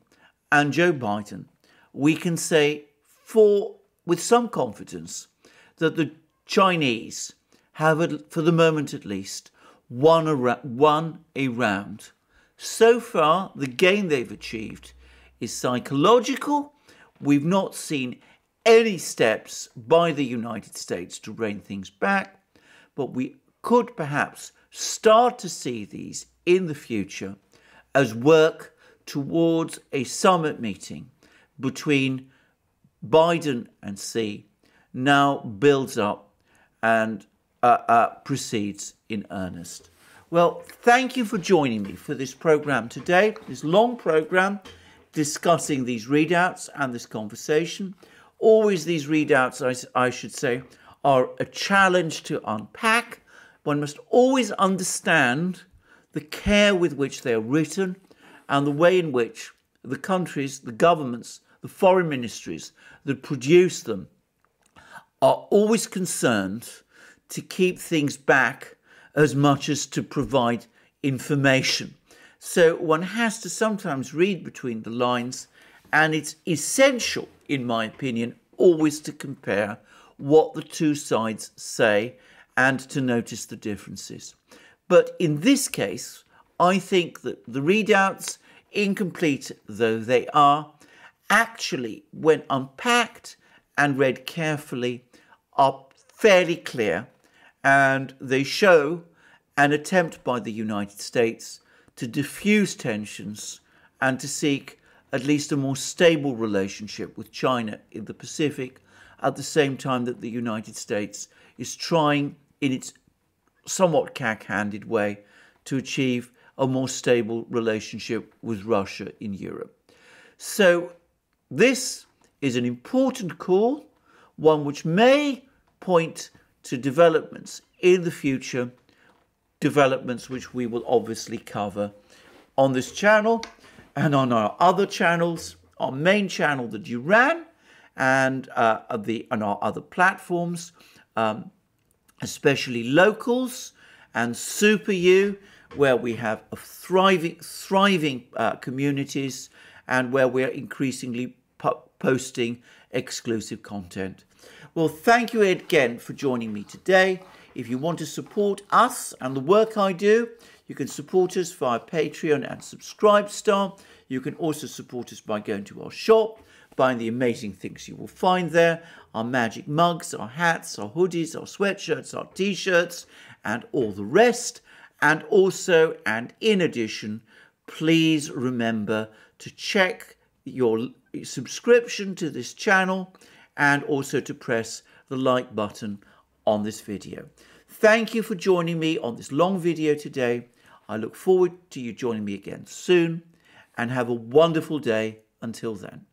and Joe Biden, we can say with some confidence that the Chinese have, for the moment at least, won a round. So far, the gain they've achieved is psychological. We've not seen any steps by the United States to rein things back, but we could perhaps start to see these in the future as work towards a summit meeting between Biden and Xi now builds up and proceeds in earnest. Well, thank you for joining me for this program today, this long program discussing these readouts and this conversation. Always these readouts, I should say, are a challenge to unpack. One must always understand the care with which they are written and the way in which the countries, the governments, the foreign ministries that produce them are always concerned to keep things back as much as to provide information. So one has to sometimes read between the lines, and it's essential, in my opinion, always to compare what the two sides say and to notice the differences. But in this case, I think that the readouts, incomplete though they are, actually, when unpacked and read carefully, are fairly clear, and they show an attempt by the United States to diffuse tensions and to seek at least a more stable relationship with China in the Pacific, at the same time that the United States is trying, in its somewhat cack-handed way, to achieve a more stable relationship with Russia in Europe. So this is an important call, one which may point to developments in the future, developments which we will obviously cover on this channel and on our other channels, our main channel, the Duran, and on our other platforms, especially Locals and Super You, where we have a thriving communities and where we are increasingly posting exclusive content. Well, thank you again for joining me today. If you want to support us and the work I do, you can support us via Patreon and Subscribestar. You can also support us by going to our shop, buying the amazing things you will find there, our magic mugs, our hats, our hoodies, our sweatshirts, our t-shirts, and all the rest. And also, and in addition, please remember to check your subscription to this channel and also to press the like button on this video. Thank you for joining me on this long video today. I look forward to you joining me again soon, and have a wonderful day until then.